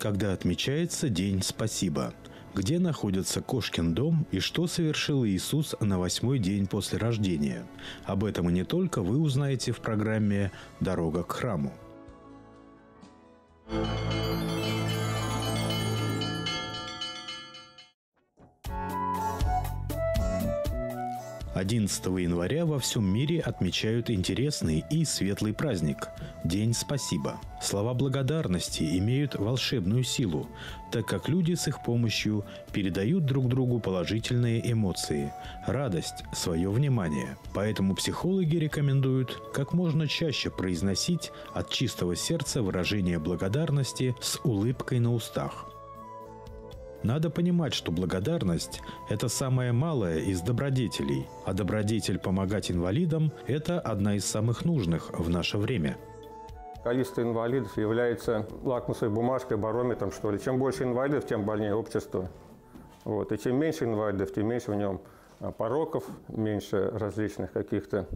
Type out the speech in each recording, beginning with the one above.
когда отмечается День Спасибо. Где находится Кошкин дом и что совершил Иисус на 8-й день после рождения. Об этом и не только вы узнаете в программе «Дорога к храму». 11 января во всем мире отмечают интересный и светлый праздник – День Спасибо. Слова благодарности имеют волшебную силу, так как люди с их помощью передают друг другу положительные эмоции, радость, свое внимание. Поэтому психологи рекомендуют как можно чаще произносить от чистого сердца выражение благодарности с улыбкой на устах. Надо понимать, что благодарность – это самое малое из добродетелей, а добродетель помогать инвалидам – это одна из самых нужных в наше время. Количество инвалидов является лакмусовой бумажкой, барометром, что ли. Чем больше инвалидов, тем больнее общество. Вот. И чем меньше инвалидов, тем меньше в нем пороков, меньше различных каких-то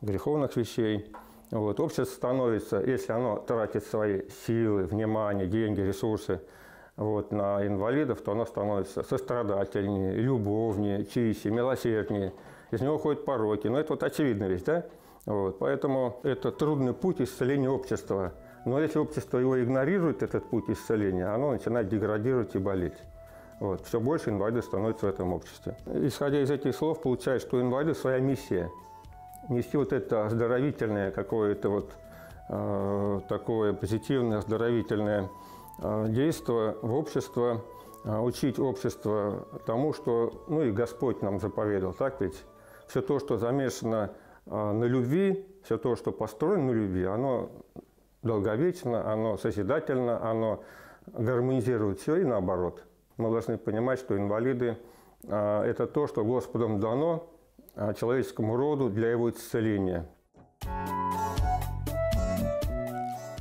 греховных вещей. Вот. Общество становится, если оно тратит свои силы, внимание, деньги, ресурсы на инвалидов, то оно становится сострадательнее, любовнее, чище, милосерднее. Из него ходят пороки. Но это очевидная вещь, да? Поэтому это трудный путь исцеления общества. Но если общество его игнорирует, этот путь исцеления, оно начинает деградировать и болеть. Все больше инвалидов становится в этом обществе. Исходя из этих слов, получается, что у инвалидов своя миссия. Нести это оздоровительное какое-то такое позитивное, оздоровительное действие в общество, учить общество тому, что и Господь нам заповедал. Так ведь? Все то, что замешано на любви, все то, что построено на любви, оно долговечно, оно созидательно, оно гармонизирует все и наоборот. Мы должны понимать, что инвалиды – это то, что Господом дано человеческому роду для его исцеления.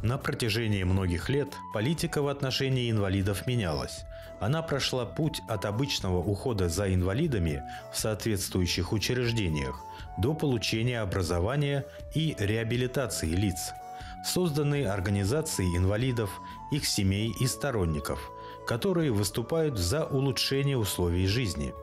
На протяжении многих лет политика в отношении инвалидов менялась. Она прошла путь от обычного ухода за инвалидами в соответствующих учреждениях до получения образования и реабилитации лиц. Созданы организации инвалидов, их семей и сторонников, которые выступают за улучшение условий жизни.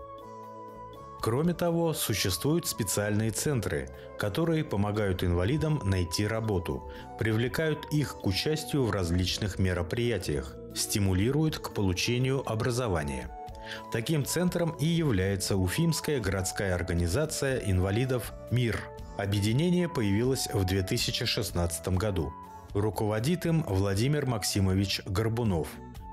Кроме того, существуют специальные центры, которые помогают инвалидам найти работу, привлекают их к участию в различных мероприятиях, стимулируют к получению образования. Таким центром и является Уфимская городская организация инвалидов «Мир». Объединение появилось в 2016 году. Руководит им Владимир Максимович Горбунов.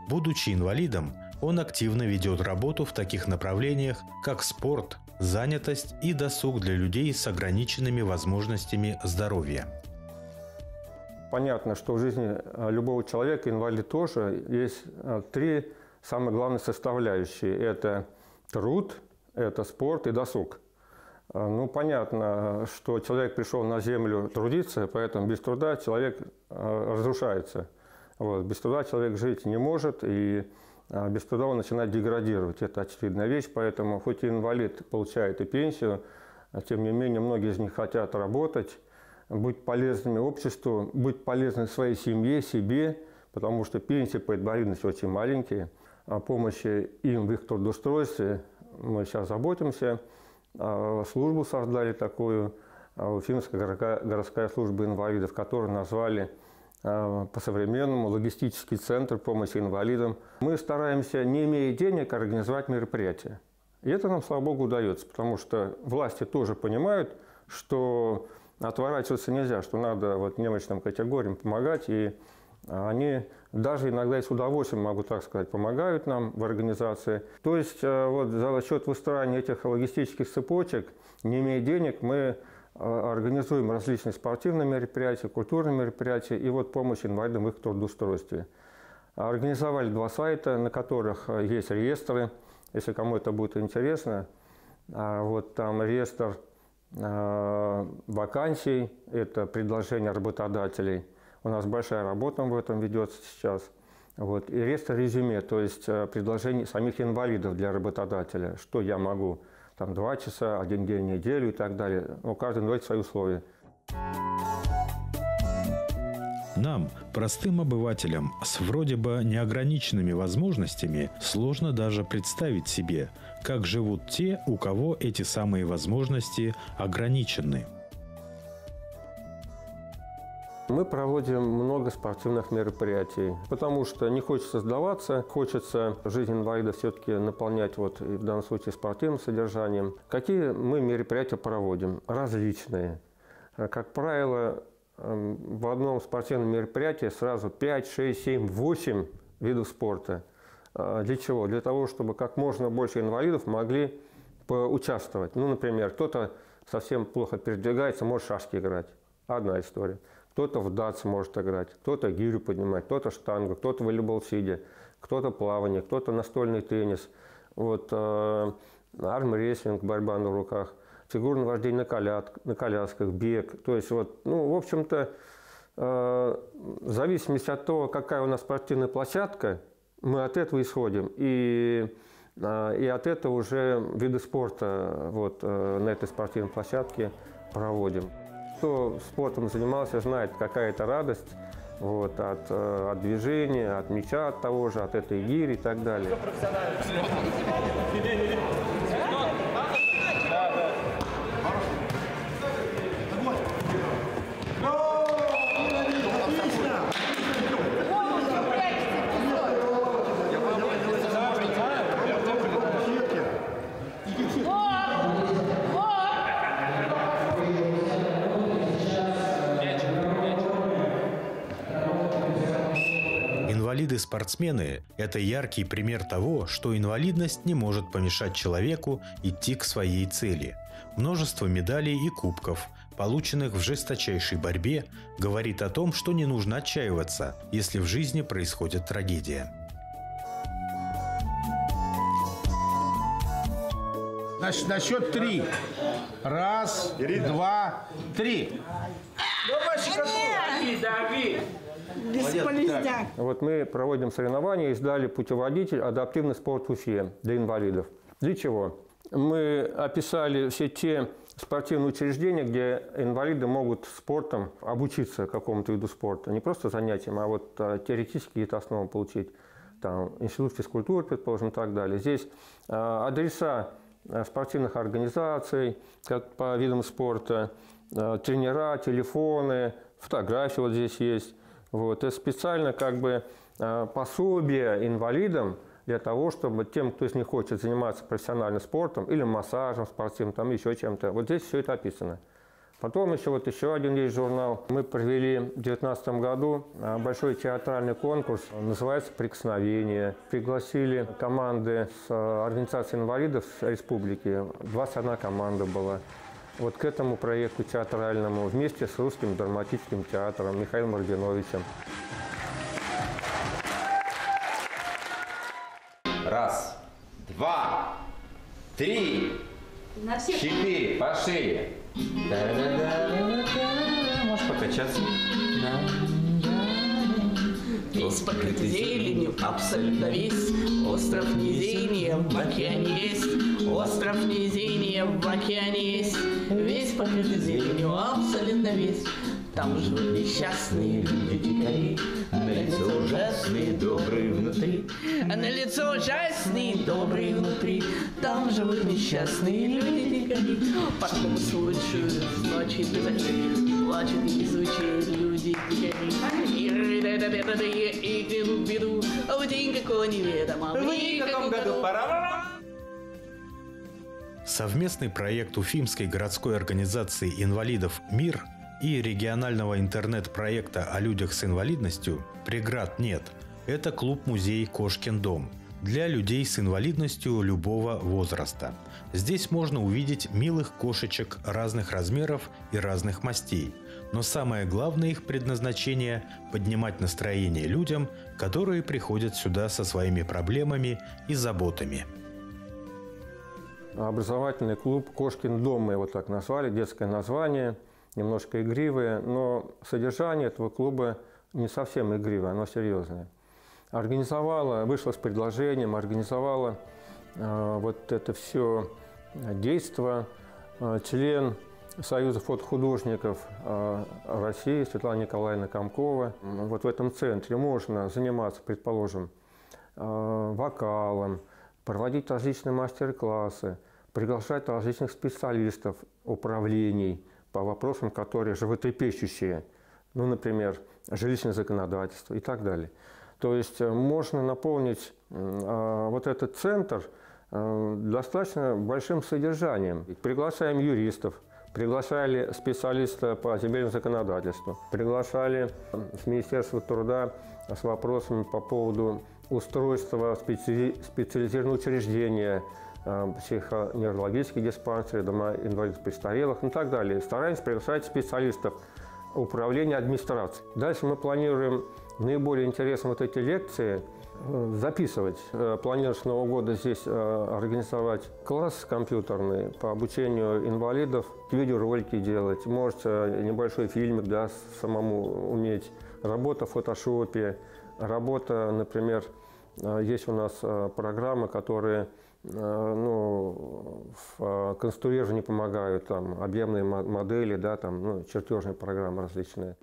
Будучи инвалидом, он активно ведет работу в таких направлениях, как спорт, занятость и досуг для людей с ограниченными возможностями здоровья. Понятно, что в жизни любого человека, инвалида тоже, есть три самые главные составляющие. Это труд, это спорт и досуг. Понятно, что человек пришел на землю трудиться, поэтому без труда человек разрушается. Без труда человек жить не может, и без труда он начинает деградировать. Это очевидная вещь, поэтому хоть и инвалид получает и пенсию, тем не менее многие из них хотят работать, быть полезными обществу, быть полезными своей семье, себе, потому что пенсии по инвалидности очень маленькие. О помощи им в их трудоустройстве мы сейчас заботимся. Службу создали такую, Уфимская городская служба инвалидов, которую назвали по-современному логистический центр помощи инвалидам. Мы стараемся, не имея денег, организовать мероприятия. И это нам, слава богу, удается, потому что власти тоже понимают, что отворачиваться нельзя, что надо немощным категориям помогать. И они даже иногда и с удовольствием, могу так сказать, помогают нам в организации. То есть за счет выстраивания этих логистических цепочек, не имея денег, мы организуем различные спортивные мероприятия, культурные мероприятия и помощь инвалидам в их трудоустройстве. Организовали 2 сайта, на которых есть реестры, если кому это будет интересно. Там реестр вакансий, это предложения работодателей. У нас большая работа в этом ведется сейчас. И реестр резюме, то есть предложений самих инвалидов для работодателя, что я могу. 2 часа, 1 день в неделю и так далее. Каждый дает свои условия. Нам, простым обывателям, с вроде бы неограниченными возможностями, сложно даже представить себе, как живут те, у кого эти самые возможности ограничены. Мы проводим много спортивных мероприятий, потому что не хочется сдаваться, хочется жизнь инвалида все-таки наполнять, вот, и в данном случае, спортивным содержанием. Какие мы мероприятия проводим? Различные. Как правило, в одном спортивном мероприятии сразу 5, 6, 7, 8 видов спорта. Для чего? Для того, чтобы как можно больше инвалидов могли поучаствовать. Ну, например, кто-то совсем плохо передвигается, может шашки играть. Одна история. Кто-то в дартс может играть, кто-то гирю поднимать, кто-то штангу, кто-то волейбол сидя, кто-то плавание, кто-то настольный теннис, вот, армрестлинг, борьба на руках, фигурное вождение на колясках, бег. То есть, вот, ну, в общем-то, в зависимости от того, какая у нас спортивная площадка, мы от этого исходим. И от этого уже виды спорта вот, на этой спортивной площадке проводим. Кто спортом занимался, знает, какая это радость вот, от движения, от мяча, от того же, от этой гири и так далее. Инвалиды-спортсмены – это яркий пример того, что инвалидность не может помешать человеку идти к своей цели. Множество медалей и кубков, полученных в жесточайшей борьбе, говорит о том, что не нужно отчаиваться, если в жизни происходит трагедия. Значит, на счет 3. 1, 2, 3. Так, вот мы проводим соревнования и издали путеводитель «Адаптивный спорт в Уфе» для инвалидов. Для чего? Мы описали все те спортивные учреждения, где инвалиды могут спортом обучиться какому-то виду спорта. Не просто занятиям, а вот теоретически какие-то основы получить. Там, институт физкультуры, предположим, и так далее. Здесь адреса спортивных организаций, как по видам спорта, тренера, телефоны, фотографии вот здесь есть. Вот. Это специально как бы пособие инвалидам для того, чтобы тем, кто из них хочет заниматься профессиональным спортом или массажем спортивным, там еще чем-то, вот здесь все это описано. Потом еще один есть журнал. Мы провели в 2019 году большой театральный конкурс, называется «Прикосновение». Пригласили команды с организации инвалидов с республики. 21 команда была. Вот к этому проекту театральному вместе с Русским драматическим театром Михаилом Мардиновичем. 1, 2, 3, 4, по шее. Можешь покачаться. Весь покрытый зеленью, абсолютно весь. Остров Низения в океане есть. Остров Низения в океане есть. Весь покрытый зеленью, абсолютно весь. Там живут несчастные люди-дикари, на лицо ужасные, добрые внутри. На лицо ужасные, добрые внутри. Там живут несчастные люди-дикари. По такому случаю с ночи до зари плачут невезучие люди-дикари. И грядут беду в день какого неведомо, в никаком году. Совместный проект Уфимской городской организации инвалидов «Мир» и регионального интернет-проекта о людях с инвалидностью «Преград нет» – это клуб-музей «Кошкин дом» для людей с инвалидностью любого возраста. Здесь можно увидеть милых кошечек разных размеров и разных мастей. Но самое главное их предназначение – поднимать настроение людям, которые приходят сюда со своими проблемами и заботами. Образовательный клуб «Кошкин дом» мы его так назвали, детское название, немножко игривое, но содержание этого клуба не совсем игривое, оно серьезное. Вышла с предложением, организовала вот это все действо член Союза фотохудожников России Светлана Николаевна Комкова. Вот в этом центре можно заниматься, предположим, вокалом, проводить различные мастер-классы, приглашать различных специалистов управлений по вопросам, которые животрепещущие, ну, например, жилищное законодательство и так далее. То есть можно наполнить вот этот центр достаточно большим содержанием. Приглашаем юристов, приглашали специалиста по земельному законодательству, приглашали с Министерства труда с вопросами по поводу устройства специализированного учреждения, психоневрологические диспансеры, дома инвалидов престарелых и так далее. Стараемся приглашать специалистов управления администрации. Дальше мы планируем наиболее интересные вот эти лекции записывать. Планируем с Нового года здесь организовать класс компьютерный по обучению инвалидов, видеоролики делать, может небольшой фильмик, да, самому уметь, работа в фотошопе, работа, например, есть у нас программы, которые в конструировании помогают, там, объемные модели, да, там, чертежные программы различные.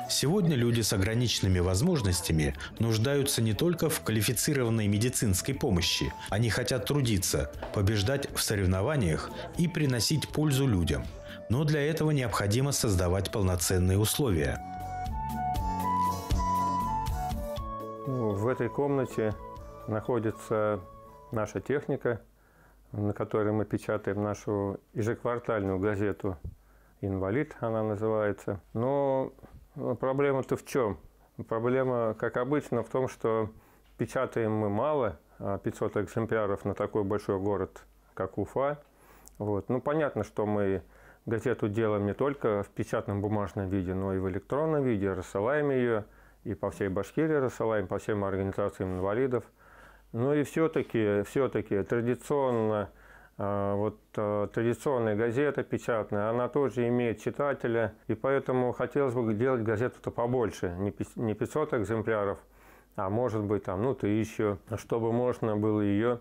Сегодня люди с ограниченными возможностями нуждаются не только в квалифицированной медицинской помощи. Они хотят трудиться, побеждать в соревнованиях и приносить пользу людям. Но для этого необходимо создавать полноценные условия. В этой комнате находится наша техника, на которой мы печатаем нашу ежеквартальную газету «Инвалид», она называется. Но проблема-то в чем? Проблема, как обычно, в том, что печатаем мы мало, 500 экземпляров на такой большой город, как Уфа. Вот. Ну, понятно, что мы газету делаем не только в печатном бумажном виде, но и в электронном виде, рассылаем ее и по всей Башкирии рассылаем, по всем организациям инвалидов. Но и все-таки традиционно, традиционная газета печатная, она тоже имеет читателя, и поэтому хотелось бы делать газету-то побольше, не 500 экземпляров, а может быть там, 1000, чтобы можно было ее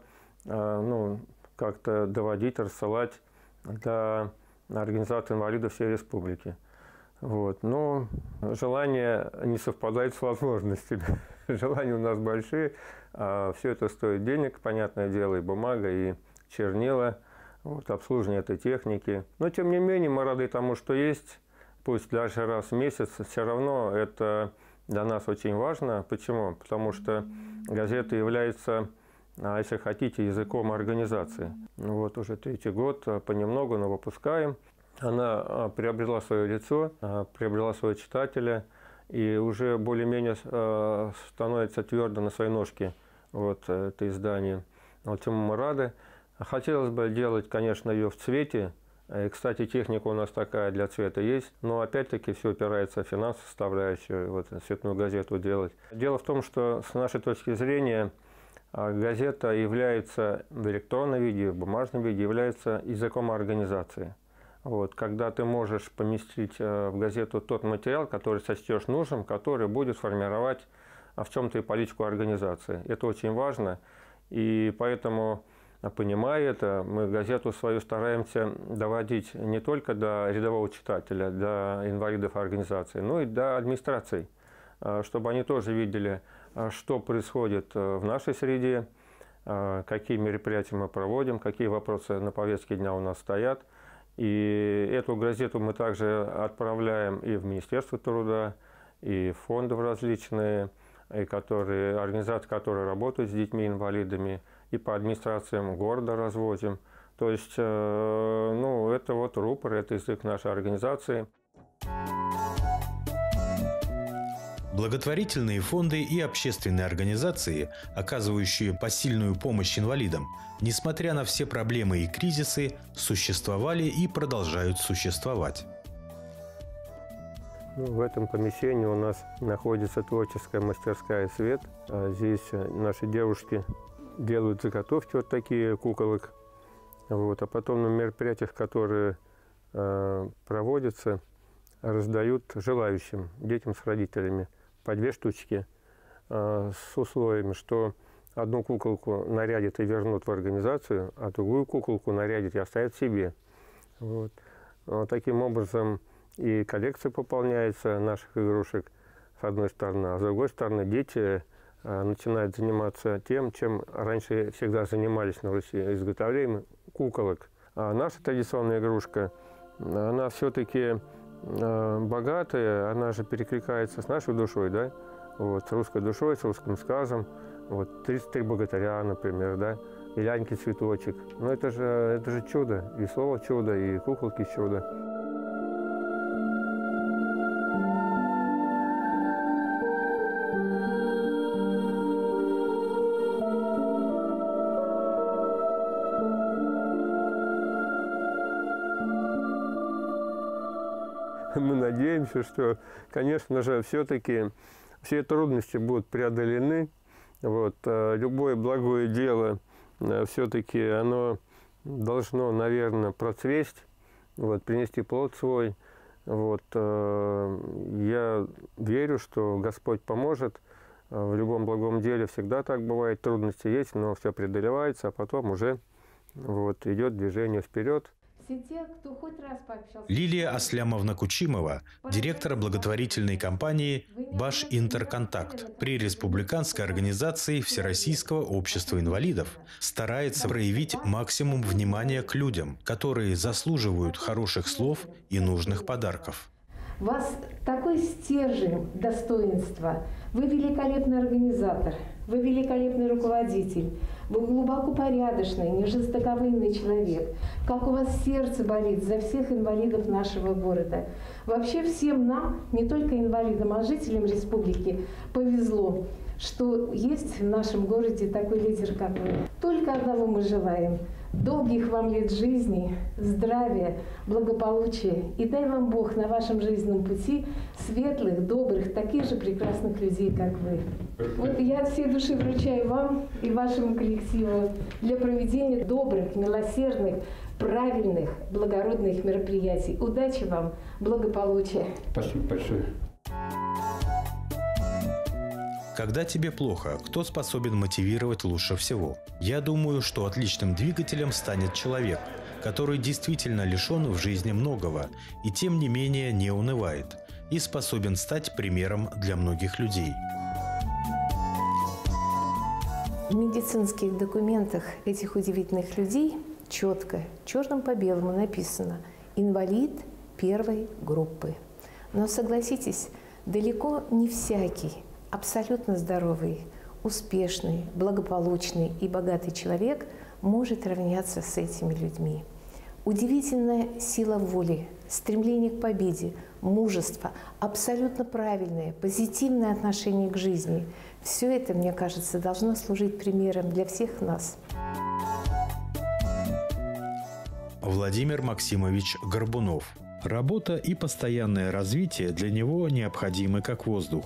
как-то доводить, рассылать до организации инвалидов всей республики. Вот. Но желание не совпадает с возможностями. Желания у нас большие, а все это стоит денег, понятное дело, и бумага, и чернила, обслуживание этой техники. Но, тем не менее, мы рады тому, что есть, пусть даже раз в месяц, все равно это для нас очень важно. Почему? Потому что газета является, если хотите, языком организации. Вот уже 3-й год, понемногу, но выпускаем. Она приобрела свое лицо, приобрела своего читателя и уже более-менее становится твердо на своей ножке. Вот это издание. Вот чему мы рады. Хотелось бы делать, конечно, ее в цвете. И, кстати, техника у нас такая для цвета есть. Но опять-таки все опирается в финансовую составляющую, цветную газету делать. Дело в том, что с нашей точки зрения газета является в электронном виде, в бумажном виде, является языком организации. Когда ты можешь поместить в газету тот материал, который сочтешь нужным, который будет формировать в чем-то и политику организации. Это очень важно, и поэтому, понимая это, мы газету свою стараемся доводить не только до рядового читателя, до инвалидов организации, но и до администраций, чтобы они тоже видели, что происходит в нашей среде, какие мероприятия мы проводим, какие вопросы на повестке дня у нас стоят. И эту газету мы также отправляем и в Министерство труда, и в фонды различные, и организации, которые работают с детьми-инвалидами, и по администрациям города развозим. То есть, это рупор, это язык нашей организации. Благотворительные фонды и общественные организации, оказывающие посильную помощь инвалидам, несмотря на все проблемы и кризисы, существовали и продолжают существовать. В этом помещении у нас находится творческая мастерская «Свет». Здесь наши девушки делают заготовки такие куколок. А потом на мероприятиях, которые проводятся, раздают желающим, детям с родителями, по 2 штучки с условиями, что одну куколку нарядят и вернут в организацию, а другую куколку нарядят и оставят себе. Вот. Вот таким образом и коллекция пополняется наших игрушек, с одной стороны, а с другой стороны дети начинают заниматься тем, чем раньше всегда занимались на Руси, изготовлением куколок. А наша традиционная игрушка, она все-таки богатая, она же перекликается с нашей душой, да? Вот, с русской душой, с русским сказом. Вот, 33 богатыря, например, да? И ляньки цветочек. Ну это же чудо. И слово чудо, и куколки чудо. Мы надеемся, что, конечно же, все-таки все трудности будут преодолены. Вот, любое благое дело все-таки оно должно, наверное, процвесть, вот, принести плод свой. Вот, я верю, что Господь поможет. В любом благом деле всегда так бывает. Трудности есть, но все преодолевается, а потом уже вот, идет движение вперед. Лилия Аслямовна Кучимова, директор благотворительной компании «Баш Интерконтакт» при Республиканской организации Всероссийского общества инвалидов, старается проявить максимум внимания к людям, которые заслуживают хороших слов и нужных подарков. У вас такой стержень достоинства. Вы великолепный организатор, вы великолепный руководитель, вы глубоко порядочный, нежестоковыйный человек. Как у вас сердце болит за всех инвалидов нашего города. Вообще всем нам, не только инвалидам, а жителям республики, повезло, что есть в нашем городе такой лидер, как вы. Только одного мы желаем. Долгих вам лет жизни, здравия, благополучия. И дай вам Бог на вашем жизненном пути светлых, добрых, таких же прекрасных людей, как вы. Вот я от всей души вручаю вам и вашему коллективу для проведения добрых, милосердных, правильных, благородных мероприятий. Удачи вам, благополучия. Спасибо большое. Когда тебе плохо, кто способен мотивировать лучше всего? Я думаю, что отличным двигателем станет человек, который действительно лишен в жизни многого и тем не менее не унывает и способен стать примером для многих людей. В медицинских документах этих удивительных людей четко, черным по белому написано «инвалид первой группы». Но согласитесь, далеко не всякий абсолютно здоровый, успешный, благополучный и богатый человек может равняться с этими людьми. Удивительная сила воли, стремление к победе, мужество, абсолютно правильное, позитивное отношение к жизни – все это, мне кажется, должно служить примером для всех нас. Владимир Максимович Горбунов. Работа и постоянное развитие для него необходимы как воздух.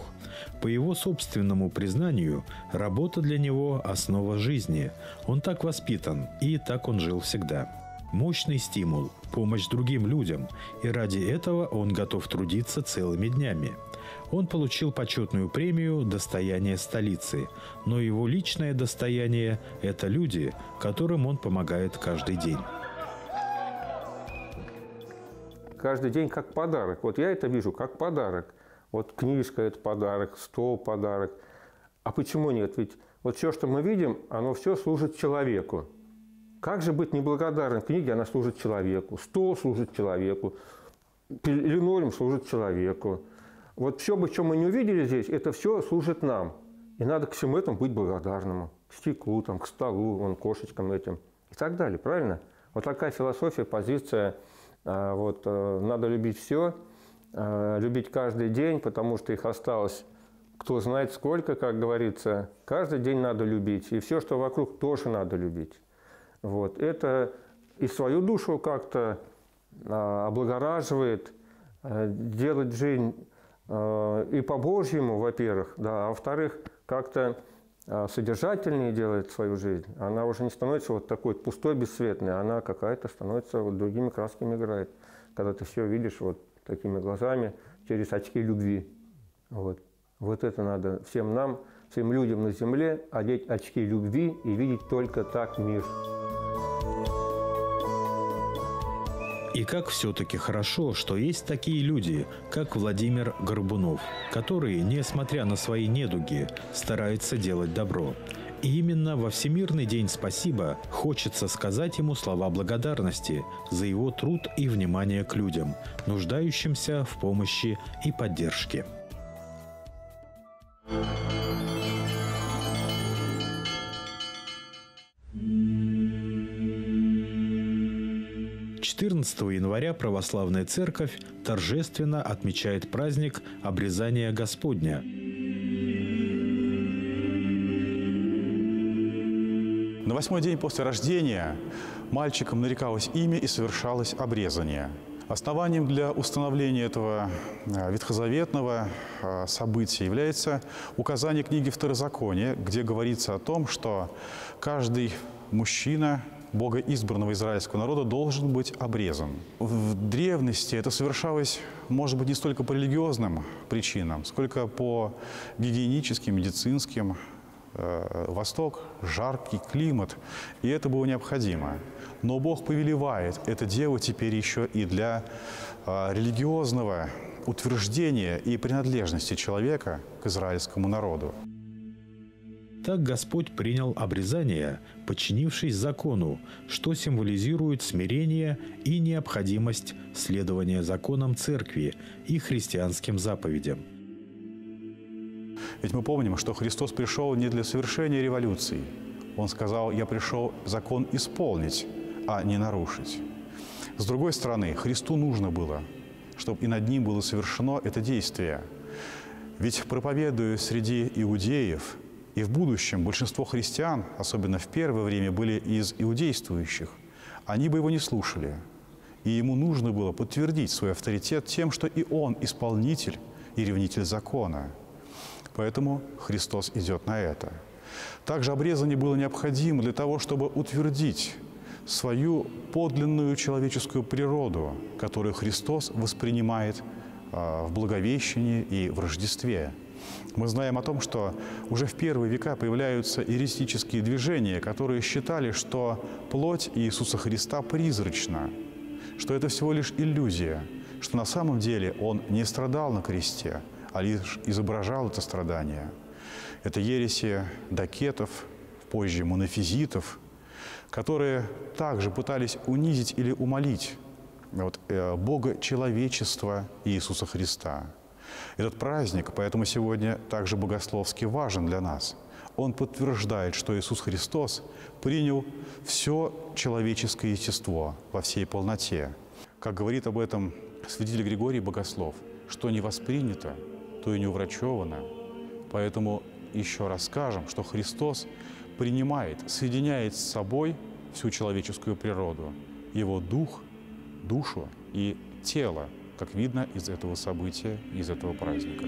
По его собственному признанию, работа для него – основа жизни. Он так воспитан, и так он жил всегда. Мощный стимул, помощь другим людям, и ради этого он готов трудиться целыми днями. Он получил почетную премию «Достояние столицы», но его личное достояние – это люди, которым он помогает каждый день. Каждый день как подарок. Вот я это вижу как подарок. Вот книжка – это подарок, стол – подарок. А почему нет? Ведь вот все, что мы видим, оно все служит человеку. Как же быть неблагодарным книге? Она служит человеку. Стол служит человеку. Линолеум служит человеку. Вот все, что мы не увидели здесь, это все служит нам. И надо к всему этому быть благодарным. К стеклу, там, к столу, вон, кошечкам этим и так далее. Правильно? Вот такая философия, позиция. Вот, надо любить все, любить каждый день, потому что их осталось кто знает сколько, как говорится. Каждый день надо любить, и все, что вокруг, тоже надо любить. Вот, это и свою душу как-то облагораживает, делать жизнь и по-божьему, во-первых, да, а во-вторых, как-то содержательнее делает свою жизнь. Она уже не становится вот такой пустой, бесцветной, она какая-то становится, вот другими красками играет. Когда ты все видишь вот такими глазами, через очки любви. Вот, вот это надо всем нам всем людям на земле одеть очки любви и видеть только так мир. И как все-таки хорошо, что есть такие люди, как Владимир Горбунов, которые, несмотря на свои недуги, стараются делать добро. И именно во Всемирный день спасибо хочется сказать ему слова благодарности за его труд и внимание к людям, нуждающимся в помощи и поддержке. 14 января Православная Церковь торжественно отмечает праздник Обрезания Господня. На 8-й день после рождения мальчикам нарекалось имя и совершалось обрезание. Основанием для установления этого ветхозаветного события является указание книги Второзакония, где говорится о том, что каждый мужчина богоизбранного израильского народа должен быть обрезан. В древности это совершалось, может быть, не столько по религиозным причинам, сколько по гигиеническим, медицинским. Восток, жаркий климат, и это было необходимо. Но Бог повелевает это делать теперь еще и для религиозного утверждения и принадлежности человека к израильскому народу. Так Господь принял обрезание, подчинившись закону, что символизирует смирение и необходимость следования законам Церкви и христианским заповедям. Ведь мы помним, что Христос пришел не для совершения революций. Он сказал: «Я пришел закон исполнить, а не нарушить». С другой стороны, Христу нужно было, чтобы и над Ним было совершено это действие. Ведь проповедуя среди иудеев, и в будущем большинство христиан, особенно в первое время, были из иудействующих, они бы Его не слушали. И Ему нужно было подтвердить свой авторитет тем, что и Он исполнитель и ревнитель закона. Поэтому Христос идет на это. Также обрезание было необходимо для того, чтобы утвердить свою подлинную человеческую природу, которую Христос воспринимает в Благовещении и в Рождестве. Мы знаем о том, что уже в первые века появляются еретические движения, которые считали, что плоть Иисуса Христа призрачна, что это всего лишь иллюзия, что на самом деле Он не страдал на кресте, а лишь изображал это страдание. Это ереси докетов, позже монофизитов, которые также пытались унизить или умалить Бога человечества Иисуса Христа. Этот праздник, поэтому сегодня также богословски важен для нас. Он подтверждает, что Иисус Христос принял все человеческое естество во всей полноте. Как говорит об этом святитель Григорий Богослов: что не воспринято, то и не уврачевано. Поэтому еще раз скажем, что Христос принимает, соединяет с собой всю человеческую природу, Его дух, душу и тело, как видно из этого события, из этого праздника.